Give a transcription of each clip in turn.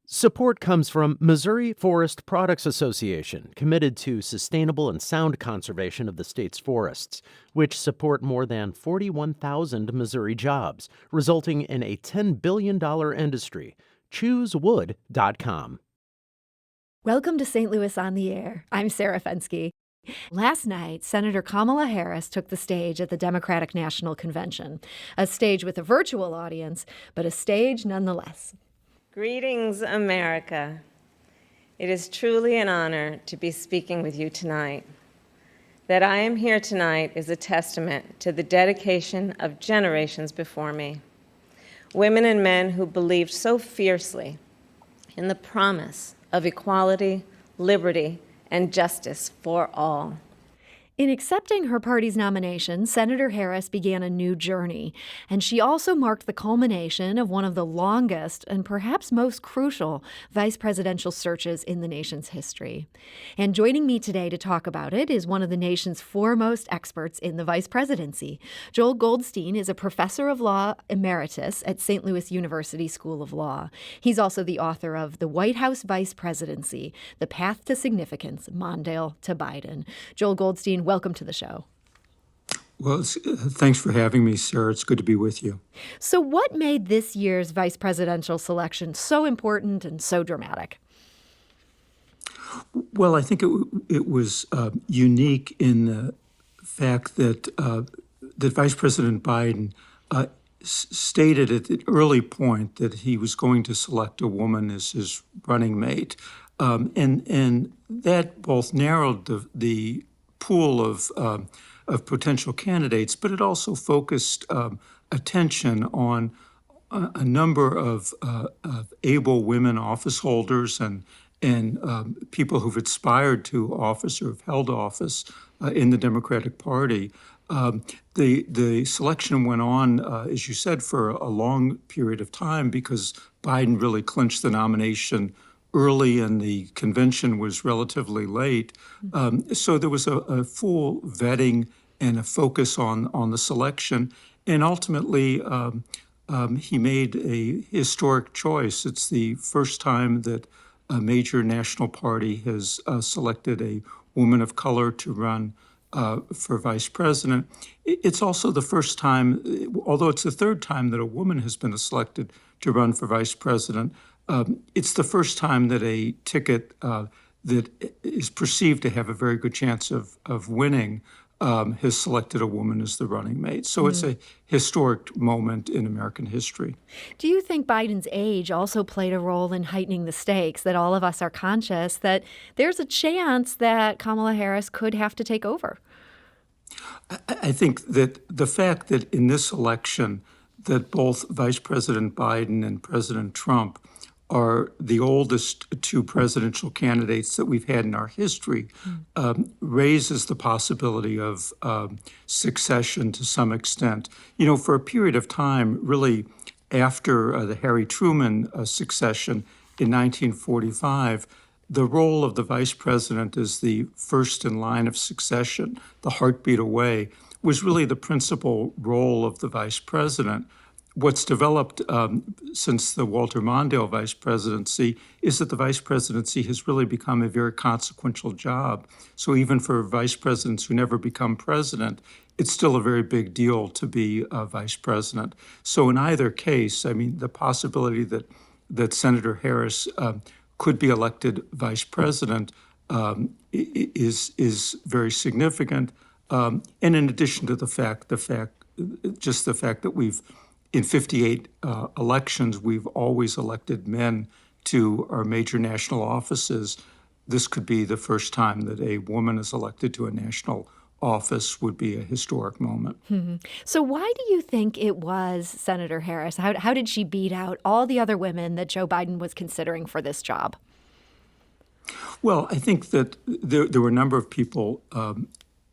Support comes from Missouri Forest Products Association, committed to sustainable and sound conservation of the state's forests, which support more than 41,000 Missouri jobs, resulting in a $10 billion industry. ChooseWood.com. Welcome to St. Louis on the Air. I'm Sarah Fenske. Last night, Senator Kamala Harris took the stage at the Democratic National Convention, a stage with a virtual audience, but a stage nonetheless. Greetings, America. It is truly an honor to be speaking with you tonight. That I am here tonight is a testament to the dedication of generations before me, women and men who believed so fiercely in the promise of equality, liberty, and justice for all. In accepting her party's nomination, Senator Harris began a new journey, and she also marked the culmination of one of the longest and perhaps most crucial vice presidential searches in the nation's history. And joining me today to talk about it is one of the nation's foremost experts in the vice presidency. Joel Goldstein is a professor of law emeritus at St. Louis University School of Law. He's also the author of The White House Vice Presidency, The Path to Significance, Mondale to Biden. Joel Goldstein, welcome to the show. Well, thanks for having me, Sarah. It's good to be with you. So what made this year's vice presidential selection so important and so dramatic? Well, I think it was unique in the fact that that Vice President Biden stated at the early point that he was going to select a woman as his running mate, and that both narrowed the pool of potential candidates, but it also focused attention on a number of able women office holders and people who've aspired to office or have held office in the Democratic Party. The selection went on, as you said, for a long period of time because Biden really clinched the nomination early and the convention was relatively late. So there was a full vetting and a focus on the selection. And ultimately, he made a historic choice. It's the first time that a major national party has selected a woman of color to run for vice president. It's also the first time, although it's the third time that a woman has been selected to run for vice president, it's the first time that a ticket that is perceived to have a very good chance of winning has selected a woman as the running mate. So it's a historic moment in American history. Do you think Biden's age also played a role in heightening the stakes, that all of us are conscious that there's a chance that Kamala Harris could have to take over? I think that the fact that in this election that both Vice President Biden and President Trump are the oldest two presidential candidates that we've had in our history, raises the possibility of succession to some extent. You know, for a period of time, really after the Harry Truman succession in 1945, the role of the vice president as the first in line of succession, the heartbeat away, was really the principal role of the vice president. What's developed since the Walter Mondale vice presidency is that the vice presidency has really become a very consequential job. So even for vice presidents who never become president, it's still a very big deal to be a vice president. So in either case, I mean, the possibility that Senator Harris could be elected vice president is very significant. And in addition to the fact that we've in 58 elections, we've always elected men to our major national offices. This could be the first time that a woman is elected to a national office, would be a historic moment. So why do you think it was Senator Harris? How did she beat out all the other women that Joe Biden was considering for this job? Well, I think that there were a number of people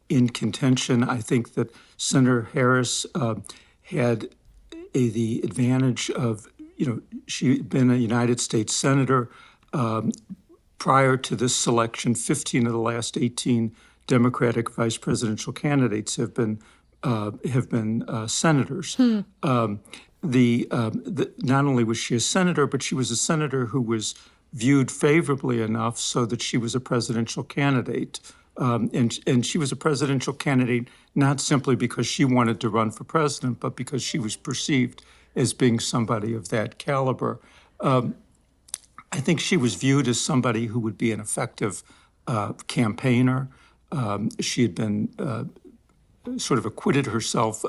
in contention. I think that Senator Harris had the advantage of, she'd been a United States Senator. Prior to this selection, 15 of the last 18 Democratic vice presidential candidates have been have been senators. Not only was she a senator, but she was a senator who was viewed favorably enough so that she was a presidential candidate. And she was a presidential candidate not simply because she wanted to run for president, but because she was perceived as being somebody of that caliber. I think she was viewed as somebody who would be an effective campaigner. She had been sort of acquitted herself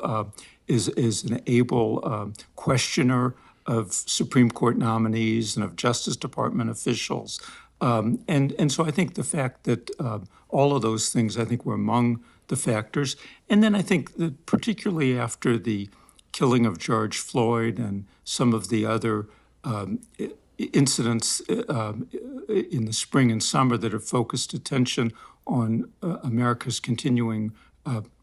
as an able questioner of Supreme Court nominees and of Justice Department officials. And so I think the fact that all of those things, I think, were among the factors. And then I think that particularly after the killing of George Floyd and some of the other incidents in the spring and summer that have focused attention on America's continuing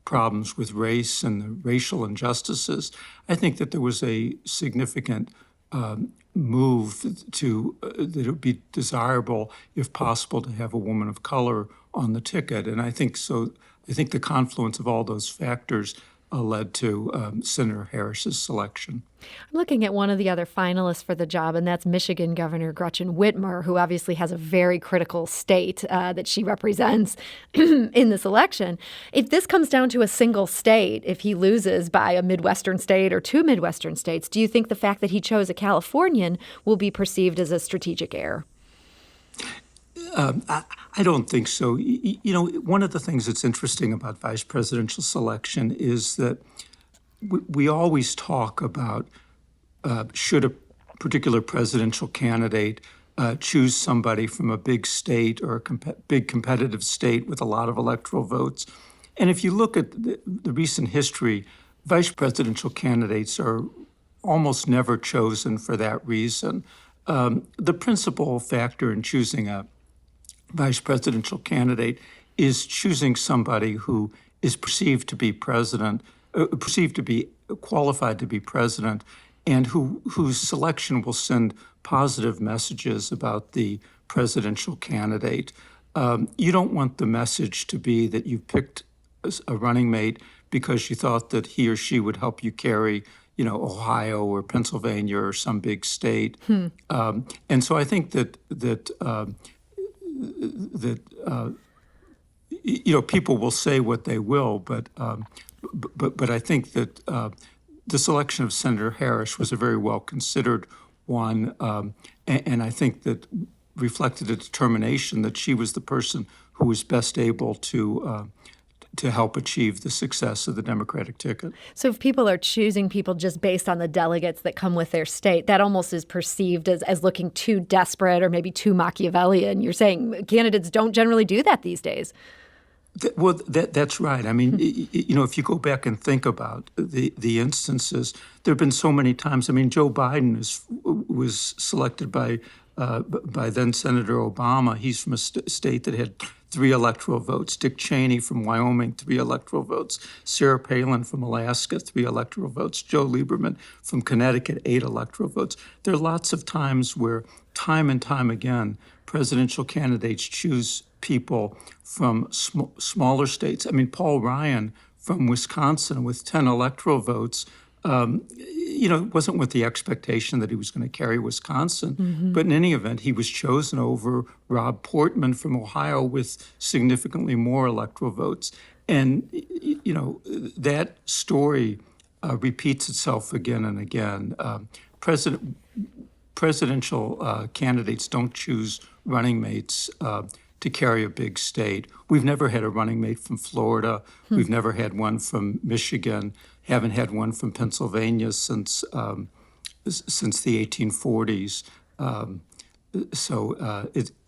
problems with race and the racial injustices, I think that there was a significant move to that it would be desirable, if possible, to have a woman of color on the ticket. And I think so. I think the confluence of all those factors led to Senator Harris's selection. I'm looking at one of the other finalists for the job, and that's Michigan Governor Gretchen Whitmer, who obviously has a very critical state that she represents in this election. If this comes down to a single state, if he loses by a Midwestern state or two Midwestern states, do you think the fact that he chose a Californian will be perceived as a strategic error? I don't think so. You know, one of the things that's interesting about vice presidential selection is that we always talk about should a particular presidential candidate choose somebody from a big state or a big competitive state with a lot of electoral votes. And if you look at the recent history, vice presidential candidates are almost never chosen for that reason. The principal factor in choosing a vice presidential candidate is choosing somebody who is perceived to be president, perceived to be qualified to be president, and whose selection will send positive messages about the presidential candidate. You don't want the message to be that you picked a running mate because you thought that he or she would help you carry, you know, Ohio or Pennsylvania or some big state. And so I think that you know, people will say what they will, but I think that the selection of Senator Harris was a very well considered one, and I think that reflected a determination that she was the person who was best able to help achieve the success of the Democratic ticket. So if people are choosing people just based on the delegates that come with their state, that almost is perceived as looking too desperate or maybe too Machiavellian. You're saying candidates don't generally do that these days. That's right. I mean, you know, if you go back and think about the instances, there have been so many times. I mean, Joe Biden was selected by then Senator Obama. He's from a state that had 3 electoral votes. Dick Cheney from Wyoming, 3 electoral votes. Sarah Palin from Alaska, 3 electoral votes. Joe Lieberman from Connecticut, 8 electoral votes. There are lots of times where, time and time again, presidential candidates choose people from smaller states. I mean, Paul Ryan from Wisconsin with 10 electoral votes, you know, it wasn't with the expectation that he was going to carry Wisconsin, but in any event, he was chosen over Rob Portman from Ohio with significantly more electoral votes. And, you know, that story repeats itself again and again. Presidential candidates don't choose running mates to carry a big state. We've never had a running mate from Florida. We've never had one from Michigan. Haven't had one from Pennsylvania since the 1840s.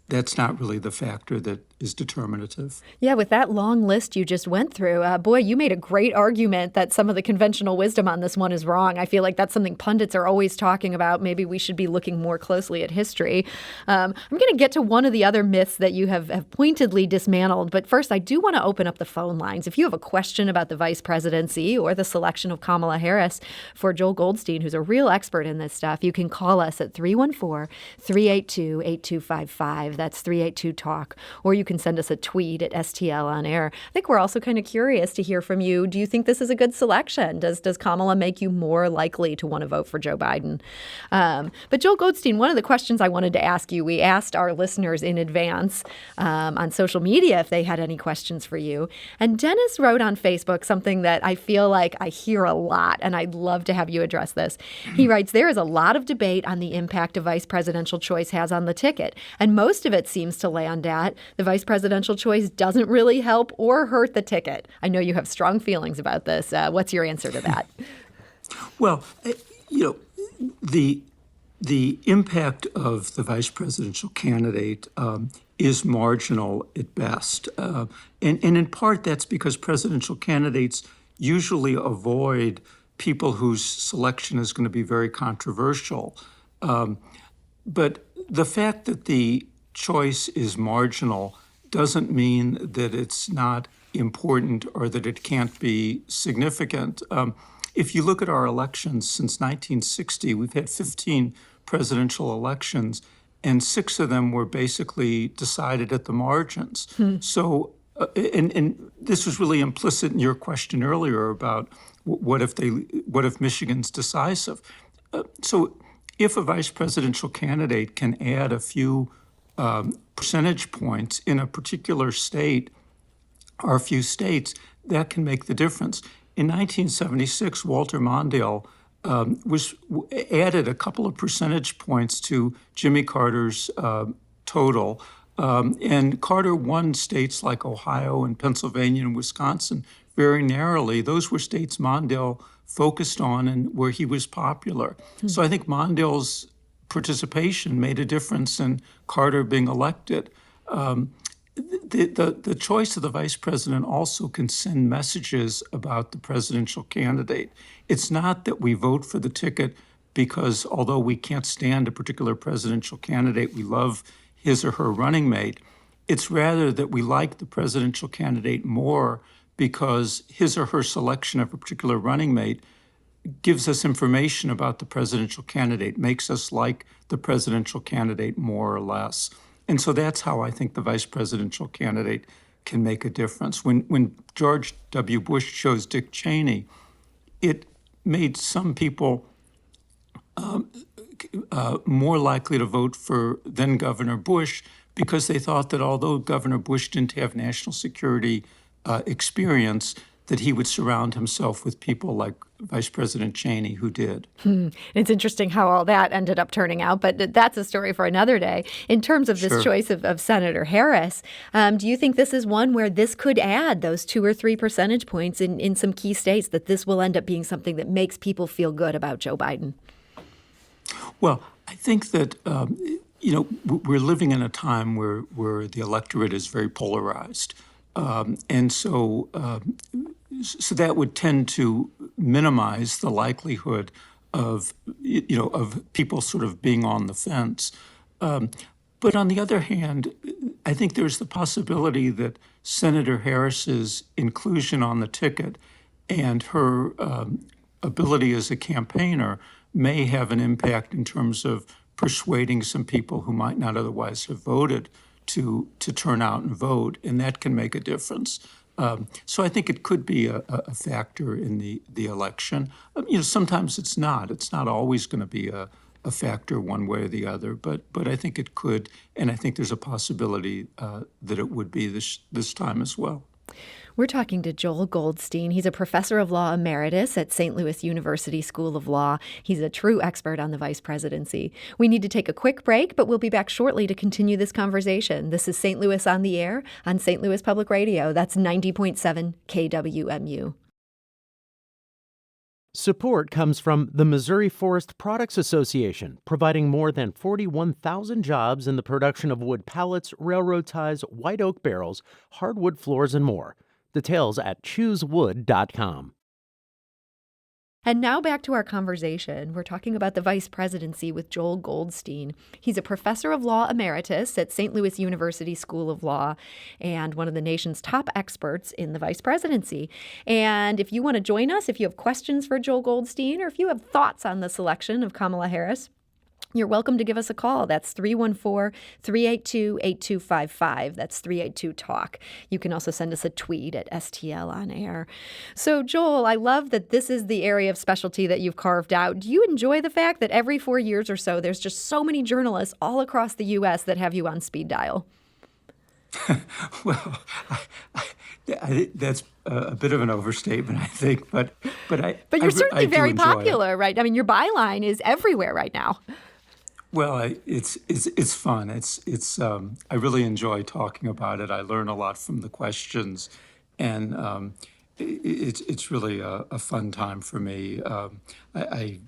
That's not really the factor that is determinative. Yeah, with that long list you just went through, boy, you made a great argument that some of the conventional wisdom on this one is wrong. I feel like that's something pundits are always talking about. Maybe we should be looking more closely at history. I'm going to get to one of the other myths that you have pointedly dismantled. But first, I do want to open up the phone lines. If you have a question about the vice presidency or the selection of Kamala Harris for Joel Goldstein, who's a real expert in this stuff, you can call us at 314-382-8255. 855. That's 382-TALK. Or you can send us a tweet at STL on air. I think we're also kind of curious to hear from you. Do you think this is a good selection? Does Kamala make you more likely to want to vote for Joe Biden? But Joel Goldstein, one of the questions I wanted to ask you, we asked our listeners in advance on social media if they had any questions for you. And Dennis wrote on Facebook something that I feel like I hear a lot, and I'd love to have you address this. He writes, there is a lot of debate on the impact a vice presidential choice has on the ticket, and most of it seems to land at the vice presidential choice doesn't really help or hurt the ticket. I know you have strong feelings about this. What's your answer to that? Well, the impact of the vice presidential candidate is marginal at best. And in part, that's because presidential candidates usually avoid people whose selection is going to be very controversial. But the fact that the choice is marginal doesn't mean that it's not important or that it can't be significant. If you look at our elections since 1960, we've had 15 presidential elections, and 6 of them were basically decided at the margins. So, and this was really implicit in your question earlier about what if Michigan's decisive? So, if a vice presidential candidate can add a few percentage points in a particular state or a few states, that can make the difference. In 1976, Walter Mondale added a couple of percentage points to Jimmy Carter's total. And Carter won states like Ohio and Pennsylvania and Wisconsin very narrowly. Those were states Mondale focused on and where he was popular. So I think Mondale's participation made a difference in Carter being elected. The choice of the vice president also can send messages about the presidential candidate. It's not that we vote for the ticket because although we can't stand a particular presidential candidate, we love his or her running mate. It's rather that we like the presidential candidate more because his or her selection of a particular running mate gives us information about the presidential candidate, makes us like the presidential candidate more or less. And so that's how I think the vice presidential candidate can make a difference. When George W. Bush chose Dick Cheney, it made some people more likely to vote for then Governor Bush because they thought that although Governor Bush didn't have national security experience, that he would surround himself with people like Vice President Cheney, who did. It's interesting how all that ended up turning out, but that's a story for another day. In terms of this choice of Senator Harris, do you think this is one where this could add those 2 or 3 percentage points in some key states, that this will end up being something that makes people feel good about Joe Biden? Well, I think that, we're living in a time where the electorate is very polarized. And so that would tend to minimize the likelihood of people sort of being on the fence. But on the other hand, I think there's the possibility that Senator Harris's inclusion on the ticket and her ability as a campaigner may have an impact in terms of persuading some people who might not otherwise have voted to turn out and vote, and that can make a difference. So I think it could be a factor in the election. Sometimes it's not. It's not always going to be a factor one way or the other, but I think it could, and I think there's a possibility that it would be this time as well. We're talking to Joel Goldstein. He's a professor of law emeritus at St. Louis University School of Law. He's a true expert on the vice presidency. We need to take a quick break, but we'll be back shortly to continue this conversation. This is St. Louis on the Air on St. Louis Public Radio. That's 90.7 KWMU. Support comes from the Missouri Forest Products Association, providing more than 41,000 jobs in the production of wood pallets, railroad ties, white oak barrels, hardwood floors, and more. Details at choosewood.com. And now back to our conversation. We're talking about the vice presidency with Joel Goldstein. He's a professor of law emeritus at St. Louis University School of Law and one of the nation's top experts in the vice presidency. And if you want to join us, if you have questions for Joel Goldstein, or if you have thoughts on the selection of Kamala Harris, you're welcome to give us a call. That's 314-382-8255. That's 382-TALK. You can also send us a tweet at STL on air. So, Joel, I love that this is the area of specialty that you've carved out. Do you enjoy the fact that every 4 years or so, there's just so many journalists all across the U.S. that have you on speed dial? Well, that's a bit of an overstatement, I think, but you're certainly very popular, it. right? I mean, your byline is everywhere right now. Well, it's fun. I really enjoy talking about it. I learn a lot from the questions, and it's really a fun time for me. I've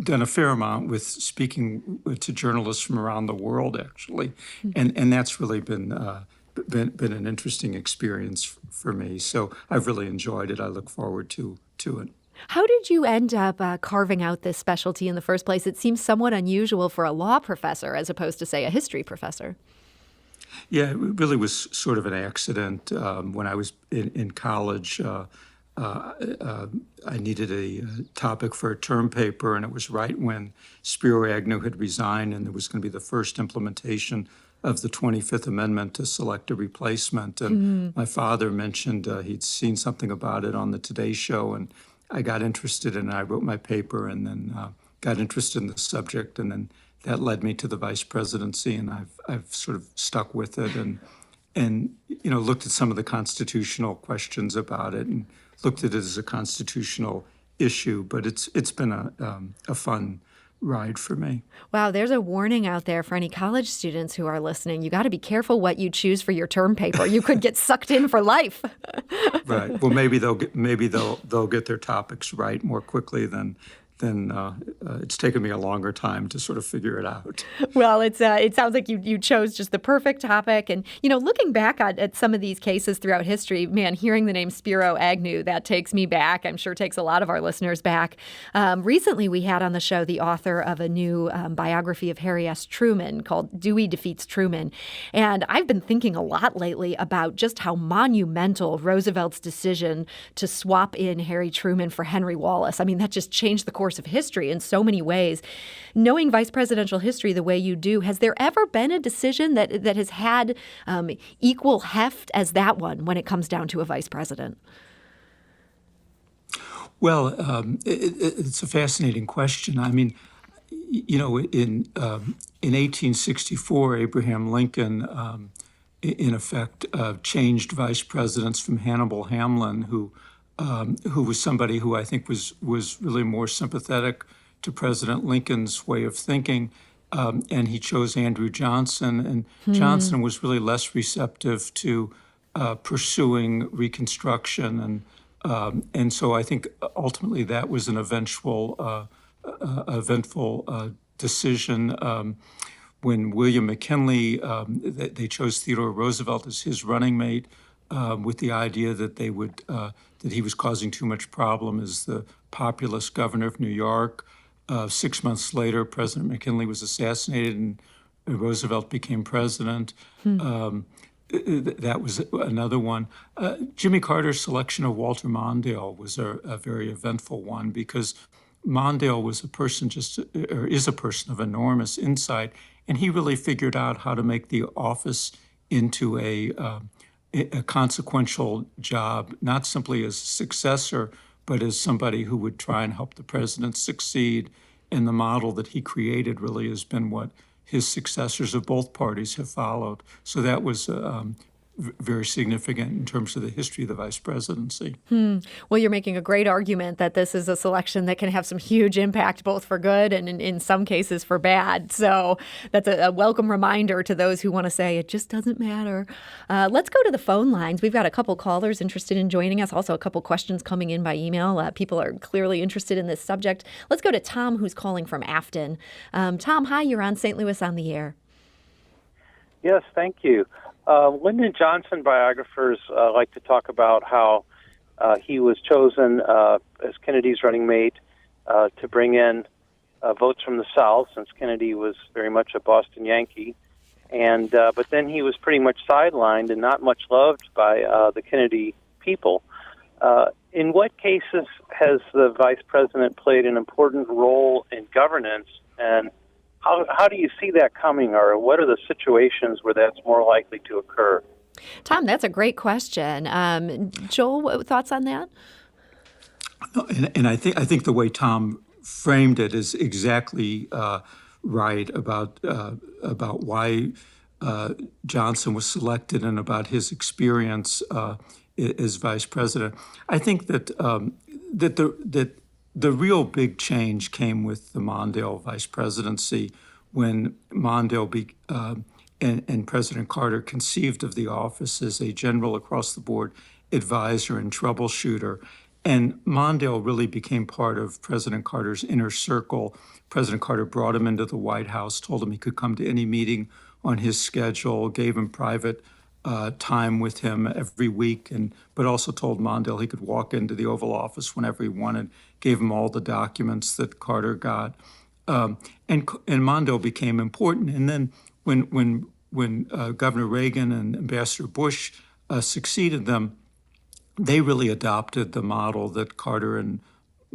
done a fair amount with speaking to journalists from around the world, actually, and that's really been an interesting experience for me. So I've really enjoyed it. I look forward to it. How did you end up carving out this specialty in the first place? It seems somewhat unusual for a law professor as opposed to, say, a history professor. Yeah, it really was sort of an accident. When I was in college, I needed a topic for a term paper, and it was right when Spiro Agnew had resigned, and there was going to be the first implementation of the 25th Amendment to select a replacement. And my father mentioned he'd seen something about it on the Today Show, and I got interested, and I wrote my paper, and then got interested in the subject, and then that led me to the vice presidency, and I've sort of stuck with it, and looked at some of the constitutional questions about it, and looked at it as a constitutional issue. But it's been a fun ride for me. Wow, there's a warning out there for any college students who are listening. You got to be careful what you choose for your term paper. You could get sucked in for life. Right. Well, maybe they'll get their topics right more quickly than it's taken me a longer time to sort of figure it out. Well, it sounds like you chose just the perfect topic. And, looking back at some of these cases throughout history, man, hearing the name Spiro Agnew, that takes me back. I'm sure takes a lot of our listeners back. Recently, we had on the show the author of a new biography of Harry S. Truman called Dewey Defeats Truman. And I've been thinking a lot lately about just how monumental Roosevelt's decision to swap in Harry Truman for Henry Wallace. I mean, that just changed the course of history in so many ways. Knowing vice presidential history the way you do, has there ever been a decision that has had equal heft as that one when it comes down to a vice president? Well, it's a fascinating question. I mean, in 1864, Abraham Lincoln, in effect, changed vice presidents from Hannibal Hamlin, who was somebody who I think was really more sympathetic to President Lincoln's way of thinking, and he chose Andrew Johnson. And Johnson was really less receptive to pursuing Reconstruction, and so I think ultimately that was an eventful decision. When William McKinley, they chose Theodore Roosevelt as his running mate, with the idea that that he was causing too much problem as the populist governor of New York. 6 months later, President McKinley was assassinated, and Roosevelt became president. That was another one. Jimmy Carter's selection of Walter Mondale was a very eventful one, because Mondale was is a person of enormous insight, and he really figured out how to make the office into a consequential job, not simply as a successor, but as somebody who would try and help the president succeed. And the model that he created really has been what his successors of both parties have followed. So that was very significant in terms of the history of the vice presidency. Well, you're making a great argument that this is a selection that can have some huge impact, both for good and in some cases for bad. So that's a welcome reminder to those who want to say it just doesn't matter. Let's go to the phone lines. We've got a couple callers interested in joining us. Also, a couple questions coming in by email. People are clearly interested in this subject. Let's go to Tom, who's calling from Afton. Tom, hi, you're on St. Louis on the Air. Yes, thank you. Lyndon Johnson biographers like to talk about how he was chosen as Kennedy's running mate to bring in votes from the South, since Kennedy was very much a Boston Yankee. And but then he was pretty much sidelined and not much loved by the Kennedy people. In what cases has the vice president played an important role in governance And how do you see that coming, or what are the situations where that's more likely to occur? Tom, that's a great question. Joel, thoughts on that? And I think the way Tom framed it is exactly right about why Johnson was selected and about his experience as vice president. I think that the real big change came with the Mondale vice presidency when Mondale and President Carter conceived of the office as a general across-the-board advisor and troubleshooter. And Mondale really became part of President Carter's inner circle. President Carter brought him into the White House, told him he could come to any meeting on his schedule, gave him private time with him every week, but also told Mondale he could walk into the Oval Office whenever he wanted, gave him all the documents that Carter got. And Mondale became important. And then when Governor Reagan and Ambassador Bush succeeded them, they really adopted the model that Carter and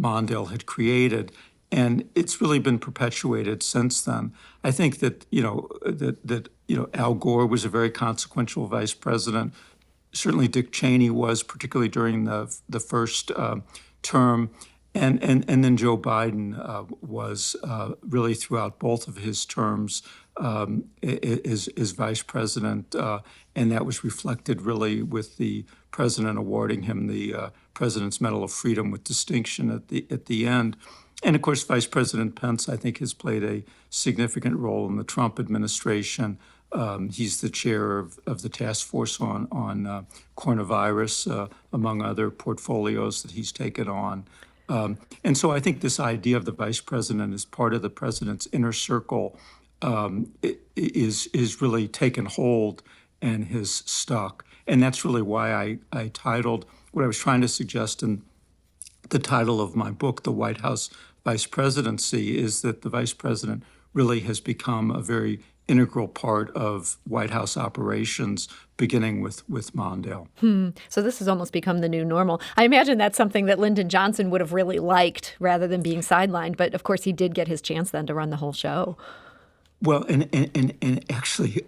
Mondale had created, and it's really been perpetuated since then. I think that Al Gore was a very consequential vice president. Certainly, Dick Cheney was, particularly during the first term, and then Joe Biden was really throughout both of his terms as vice president, and that was reflected really with the president awarding him the President's Medal of Freedom with distinction at the end. And of course, Vice President Pence, I think, has played a significant role in the Trump administration. He's the chair of the task force on coronavirus, among other portfolios that he's taken on. And so I think this idea of the vice president as part of the president's inner circle is really taken hold and has stuck. And that's really why I titled what I was trying to suggest in the title of my book, The White House Vice Presidency, is that the vice president really has become a very integral part of White House operations, beginning with Mondale. So this has almost become the new normal. I imagine that's something that Lyndon Johnson would have really liked rather than being sidelined. But of course, he did get his chance then to run the whole show. Well, and actually,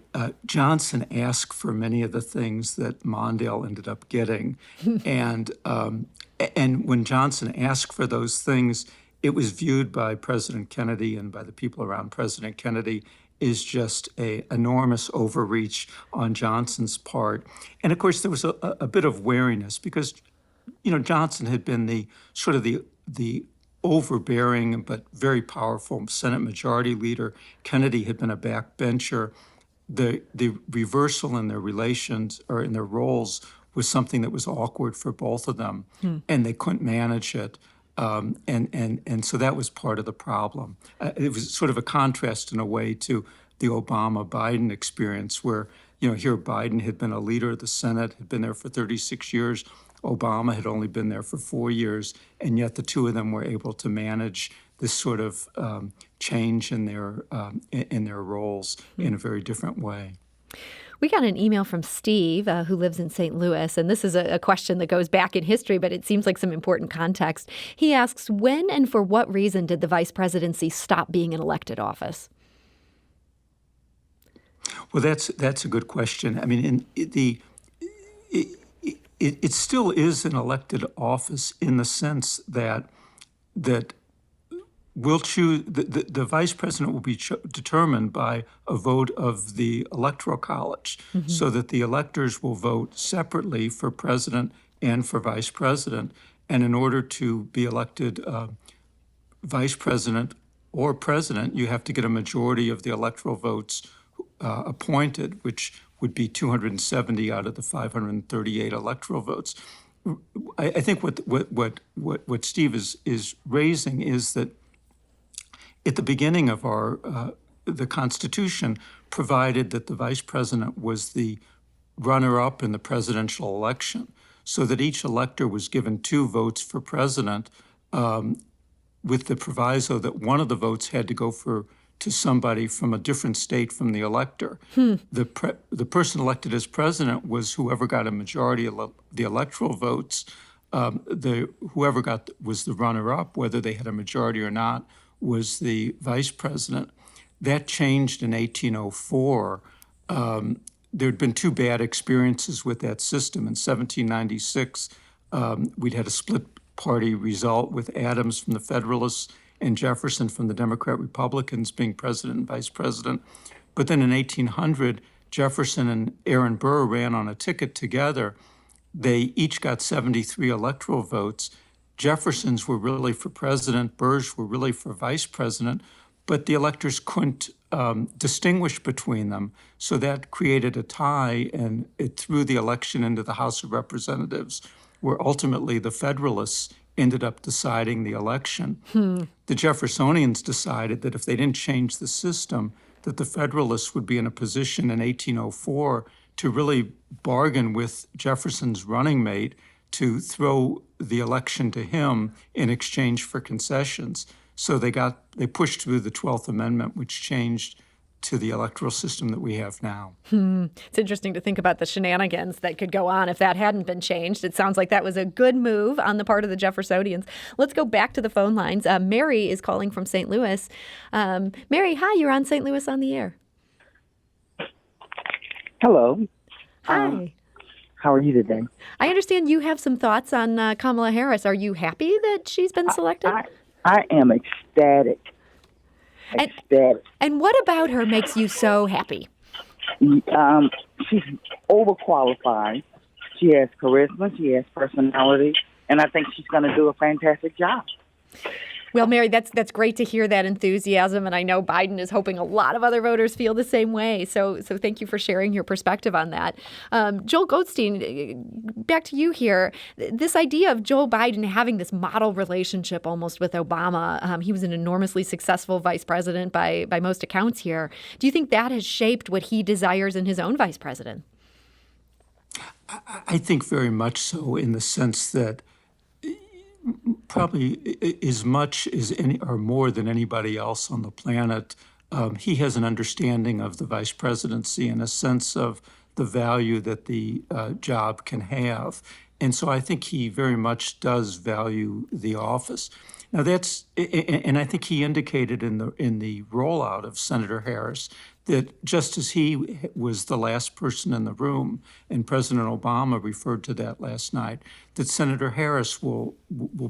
Johnson asked for many of the things that Mondale ended up getting, and when Johnson asked for those things, it was viewed by President Kennedy and by the people around President Kennedy as just an enormous overreach on Johnson's part. And of course, there was a bit of wariness because, Johnson had been the overbearing but very powerful Senate Majority Leader. Kennedy had been a backbencher. The reversal in their relations or in their roles was something that was awkward for both of them, and they couldn't manage it. And so that was part of the problem. It was sort of a contrast in a way to the Obama-Biden experience where, here Biden had been a leader of the Senate, had been there for 36 years. Obama had only been there for 4 years, and yet the two of them were able to manage this sort of change in their roles in a very different way. We got an email from Steve, who lives in St. Louis, and this is a question that goes back in history, but it seems like some important context. He asks, when and for what reason did the vice presidency stop being an elected office? Well, that's a good question. I mean, it still is an elected office in the sense that we'll choose the vice president will be determined by a vote of the Electoral College, so that the electors will vote separately for president and for vice president. And in order to be elected vice president or president, you have to get a majority of the electoral votes appointed, which would be 270 out of the 538 electoral votes. I think what Steve is raising is that at the beginning of the Constitution provided that the vice president was the runner-up in the presidential election, so that each elector was given 2 votes for president, with the proviso that one of the votes had to go to somebody from a different state from the elector. The person elected as president was whoever got a majority of the electoral votes. Whoever was the runner-up, whether they had a majority or not, was the vice president. That changed in 1804. There'd been two bad experiences with that system. In 1796, we'd had a split party result with Adams from the Federalists and Jefferson from the Democrat-Republicans being president and vice president. But then in 1800, Jefferson and Aaron Burr ran on a ticket together. They each got 73 electoral votes. Jefferson's were really for president, Burr's were really for vice president, but the electors couldn't distinguish between them. So that created a tie, and it threw the election into the House of Representatives, where ultimately the Federalists ended up deciding the election. The Jeffersonians decided that if they didn't change the system, that the Federalists would be in a position in 1804 to really bargain with Jefferson's running mate to throw the election to him in exchange for concessions. So they pushed through the 12th Amendment, which changed to the electoral system that we have now. It's interesting to think about the shenanigans that could go on if that hadn't been changed. It sounds like that was a good move on the part of the Jeffersonians. Let's go back to the phone lines. Mary is calling from St. Louis. Mary, hi, you're on St. Louis on the air. Hello. Hi. How are you today? I understand you have some thoughts on Kamala Harris. Are you happy that she's been selected? I am ecstatic. And what about her makes you so happy? She's overqualified. She has charisma. She has personality. And I think she's going to do a fantastic job. Well, Mary, that's great to hear that enthusiasm, and I know Biden is hoping a lot of other voters feel the same way. So thank you for sharing your perspective on that. Joel Goldstein, back to you here. This idea of Joe Biden having this model relationship almost with Obama, he was an enormously successful vice president by most accounts here. Do you think that has shaped what he desires in his own vice president? I think very much so, in the sense that probably as much as any or more than anybody else on the planet, he has an understanding of the vice presidency and a sense of the value that the job can have. And so I think he very much does value the office. Now and I think he indicated in the rollout of Senator Harris that just as he was the last person in the room, and President Obama referred to that last night, that Senator Harris will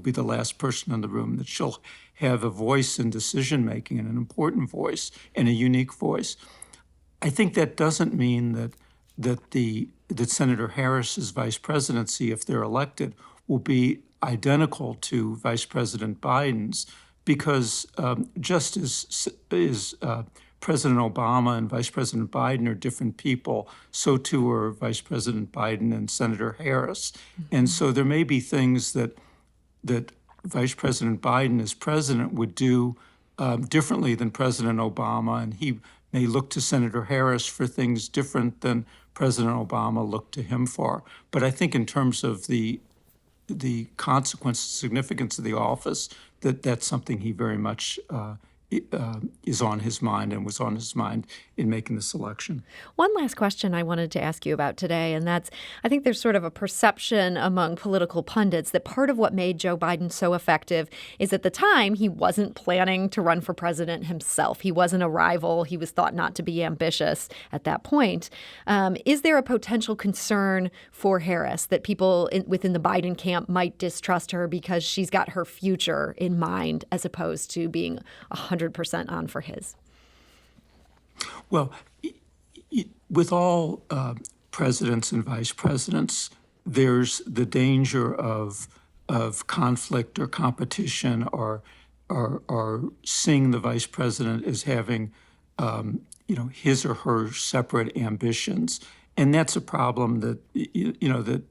be the last person in the room, that she'll have a voice in decision-making, and an important voice and a unique voice. I think that doesn't mean that Senator Harris's vice presidency, if they're elected, will be identical to Vice President Biden's, because just as President Obama and Vice President Biden are different people, so too are Vice President Biden and Senator Harris. Mm-hmm. And so there may be things that Vice President Biden as president would do differently than President Obama, and he may look to Senator Harris for things different than President Obama looked to him for. But I think in terms of the consequence, significance of the office, that's something he very much is on his mind and was on his mind in making the selection. One last question I wanted to ask you about today, and that's, I think there's sort of a perception among political pundits that part of what made Joe Biden so effective is at the time he wasn't planning to run for president himself. He wasn't a rival. He was thought not to be ambitious at that point. Is there a potential concern for Harris that people within the Biden camp might distrust her because she's got her future in mind as opposed to being 100% on for his? Well, with all presidents and vice presidents, there's the danger of conflict or competition, or seeing the vice president as having his or her separate ambitions, and that's a problem that that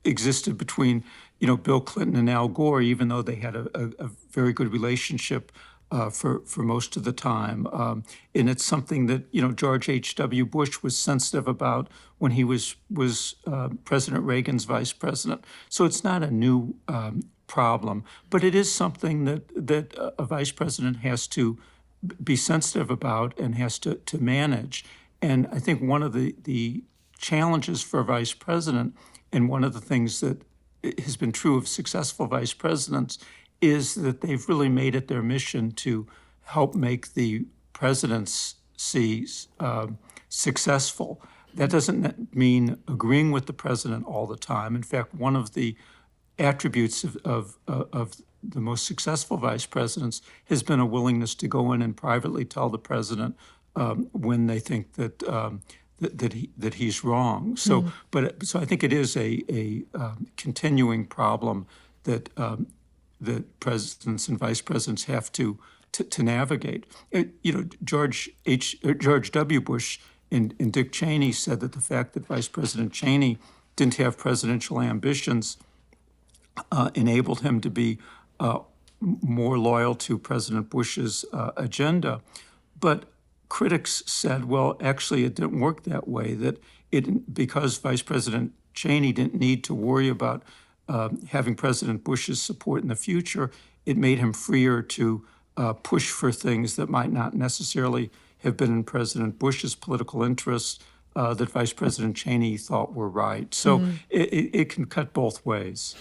existed between Bill Clinton and Al Gore, even though they had a very good relationship for most of the time. And it's something that, George H.W. Bush was sensitive about when he was President Reagan's vice president. So it's not a new problem, but it is something that a vice president has to be sensitive about and has to manage. And I think one of the challenges for a vice president, and one of the things that has been true of successful vice presidents, is that they've really made it their mission to help make the presidency successful. That doesn't mean agreeing with the president all the time. In fact, one of the attributes of the most successful vice presidents has been a willingness to go in and privately tell the president when they think that he's wrong. So, so I think it is a continuing problem that that presidents and vice presidents have to navigate. George W. Bush and Dick Cheney said that the fact that Vice President Cheney didn't have presidential ambitions enabled him to be more loyal to President Bush's agenda. But critics said, well, actually, it didn't work that way, that because Vice President Cheney didn't need to worry about having President Bush's support in the future, it made him freer to push for things that might not necessarily have been in President Bush's political interests that Vice President Cheney thought were right. So it can cut both ways.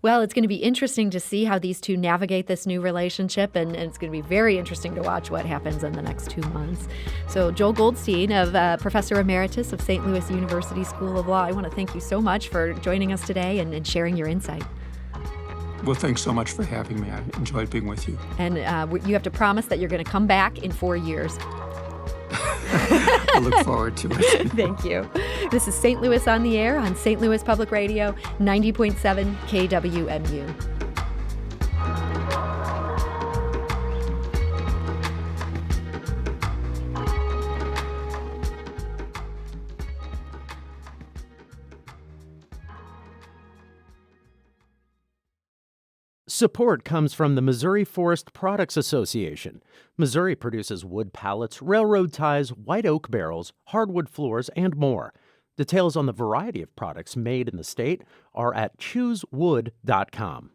Well, it's going to be interesting to see how these two navigate this new relationship, and it's going to be very interesting to watch what happens in the next 2 months. So Joel Goldstein, Professor Emeritus of St. Louis University School of Law, I want to thank you so much for joining us today and sharing your insight. Well, thanks so much for having me. I enjoyed being with you. And you have to promise that you're going to come back in 4 years. I look forward to it. Thank you. This is St. Louis on the Air on St. Louis Public Radio, 90.7 KWMU. Support comes from the Missouri Forest Products Association. Missouri produces wood pallets, railroad ties, white oak barrels, hardwood floors, and more. Details on the variety of products made in the state are at choosewood.com.